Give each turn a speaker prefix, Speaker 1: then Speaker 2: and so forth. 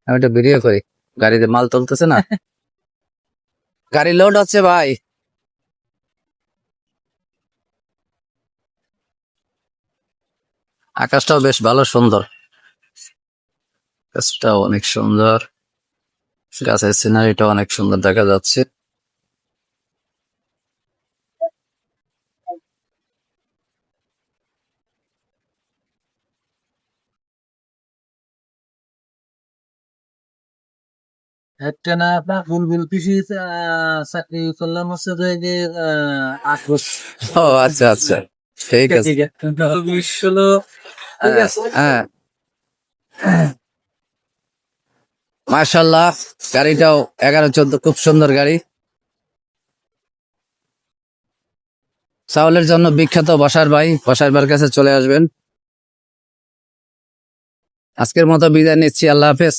Speaker 1: আমি একটা ভিডিও করি, গাড়িতে মাল তুলতেছে না, গাড়ি লোড হচ্ছে ভাই। আকাশটাও বেশ ভালো সুন্দর, আকাশটাও অনেক সুন্দর, গাছের সিনারিটা অনেক সুন্দর দেখা যাচ্ছে।
Speaker 2: একটা না আপনার বুলবুল কৃষি চাকরি করলাম হচ্ছে যে 8 বছর।
Speaker 1: ও আচ্ছা আচ্ছা, ঠিক আছে।
Speaker 2: ঠিক আছে, 2016। ঠিক আছে।
Speaker 1: হ্যাঁ, মাশাল্লাহ, গাড়িটাও 11-14 খুব সুন্দর গাড়ি। চাউলের জন্য বিখ্যাত বসার ভাই, বসার ভাইয়ের কাছে চলে আসবেন। আজকের মতো বিদায় নিচ্ছি, আল্লাহ হাফেজ।